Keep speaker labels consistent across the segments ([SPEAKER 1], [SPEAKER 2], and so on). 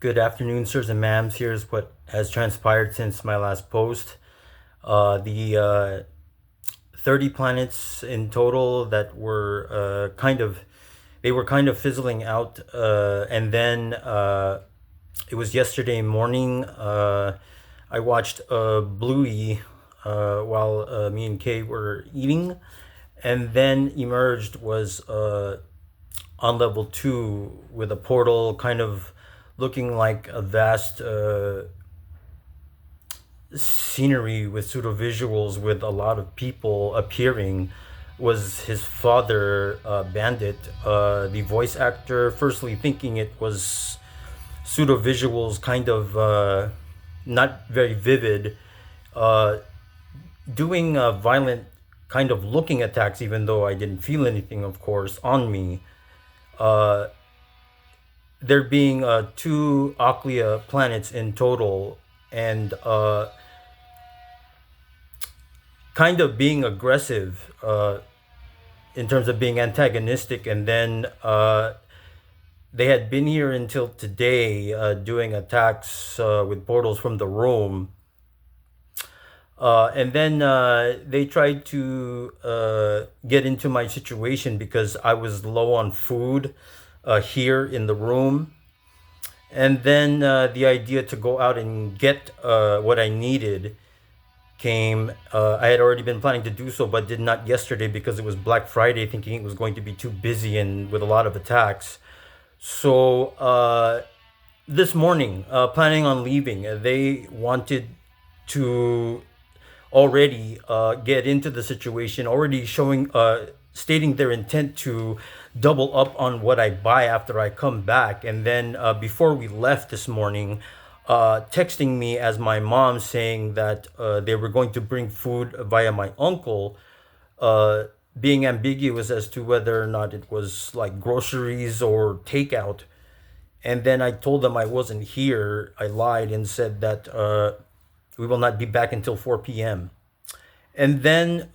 [SPEAKER 1] Good afternoon, sirs and ma'ams. Here's what has transpired since my last post. The 30 planets in total that were they were kind of fizzling out. And then it was yesterday morning. I watched Bluey while me and Kay were eating. And then emerged was on level two with a portal kind of looking like a vast scenery with pseudo visuals with a lot of people appearing. Was his father, Bandit, the voice actor, firstly thinking it was pseudo visuals, kind of not very vivid, uh, doing violent kind of looking attacks, even though I didn't feel anything, of course, on me. Uh, there being two Oclea planets in total, and kind of being aggressive in terms of being antagonistic, and then they had been here until today doing attacks with portals from the room. And then they tried to get into my situation because I was low on food here in the room. And then the idea to go out and get what I needed came. I had already been planning to do so, but did not yesterday because it was Black Friday, thinking it was going to be too busy and with a lot of attacks. So this morning, planning on leaving, they wanted to already get into the situation, already showing, stating their intent to double up on what I buy after I come back. And then before we left this morning, texting me as my mom saying that they were going to bring food via my uncle, being ambiguous as to whether or not it was like groceries or takeout. And then I told them I wasn't here. I lied and said that we will not be back until 4 p.m. And then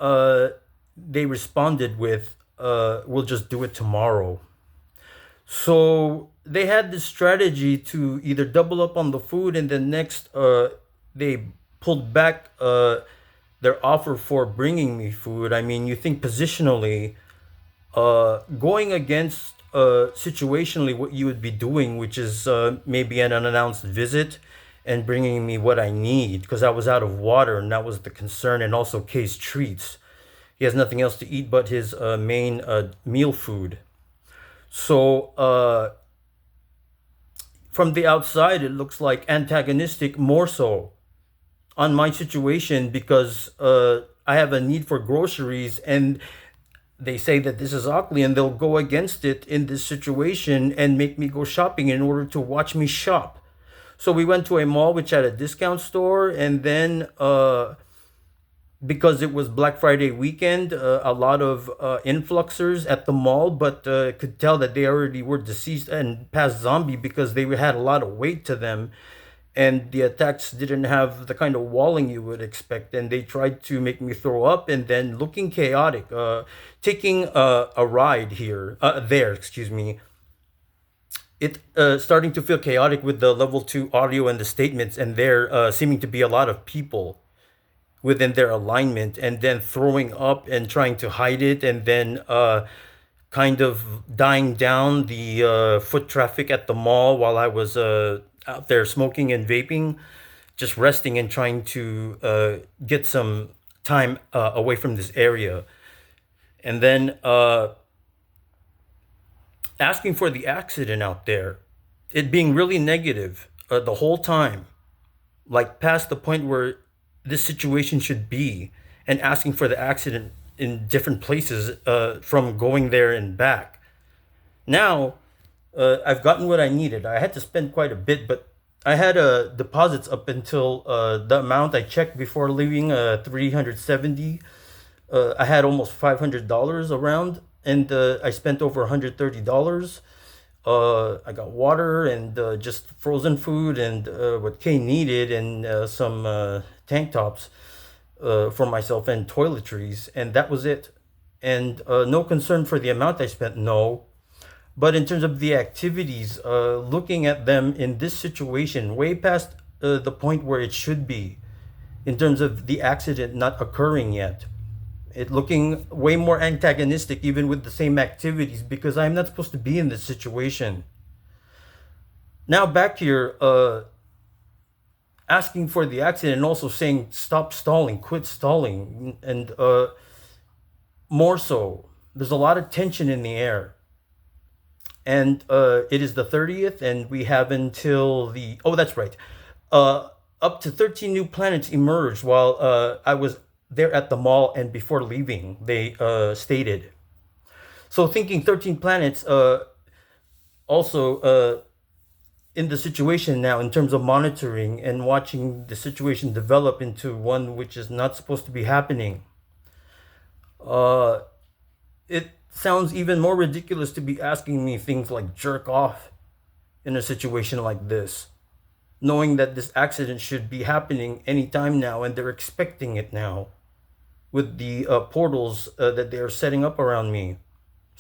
[SPEAKER 1] they responded with, we'll just do it tomorrow. So they had this strategy to either double up on the food, and then next they pulled back their offer for bringing me food. I mean, you think positionally, going against situationally what you would be doing, which is maybe an unannounced visit and bringing me what I need because I was out of water, and that was the concern, and also Kay's treats. He has nothing else to eat but his main meal food. So from the outside, it looks like antagonistic more so on my situation because I have a need for groceries, and they say that this is ugly, and they'll go against it in this situation and make me go shopping in order to watch me shop. So we went to a mall which had a discount store, and then because it was Black Friday weekend, a lot of influxers at the mall, but could tell that they already were deceased and past zombie because they had a lot of weight to them, and the attacks didn't have the kind of walling you would expect, and they tried to make me throw up, and then looking chaotic, taking a ride there, excuse me. It starting to feel chaotic with the level two audio and the statements, and there seeming to be a lot of people within their alignment, and then throwing up and trying to hide it, and then kind of dying down the foot traffic at the mall while I was out there smoking and vaping, just resting and trying to get some time away from this area. And then asking for the accident out there, it being really negative the whole time, like past the point where this situation should be, and asking for the accident in different places from going there and back. Now, I've gotten what I needed. I had to spend quite a bit, but I had deposits up until the amount I checked before leaving, 370. I had almost $500 around, and I spent over $130. I got water and just frozen food and what Kay needed, and some tank tops for myself and toiletries, and that was it. And no concern for the amount I spent. No, But in terms of the activities, looking at them in this situation, way past the point where it should be, in terms of the accident not occurring yet, it looking way more antagonistic even with the same activities because I'm not supposed to be in this situation. Now back here, asking for the accident and also saying stop stalling, quit stalling, and more so, there's a lot of tension in the air. And it is the 30th, and we have until the, oh, that's right. Up to 13 new planets emerged while I was there at the mall and before leaving, they stated. So thinking 13 planets, also in the situation now in terms of monitoring and watching the situation develop into one which is not supposed to be happening. It sounds even more ridiculous to be asking me things like jerk off in a situation like this, knowing that this accident should be happening anytime now and they're expecting it now with the portals that they are setting up around me.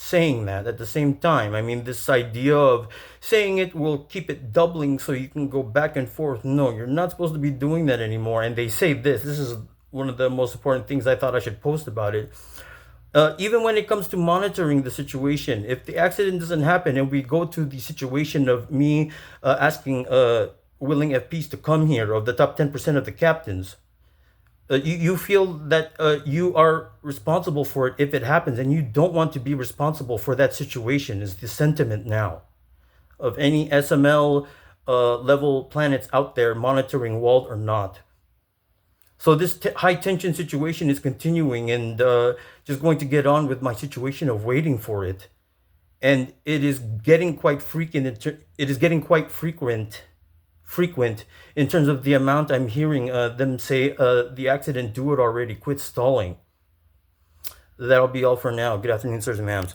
[SPEAKER 1] Saying that at the same time, I mean, this idea of saying it will keep it doubling so you can go back and forth. No, you're not supposed to be doing that anymore. And they say this is one of the most important things I thought I should post about it. Even when it comes to monitoring the situation, if the accident doesn't happen and we go to the situation of me asking willing FPs to come here, of the top 10% of the captains, you feel that you are responsible for it if it happens, and you don't want to be responsible for that situation, is the sentiment now of any SML level planets out there monitoring Wald or not. So this high tension situation is continuing, and just going to get on with my situation of waiting for it. And it is getting quite frequent. It is getting quite frequent in terms of the amount I'm hearing them say the accident, do it already, quit stalling. That'll be all for now. Good afternoon, sirs and ma'ams.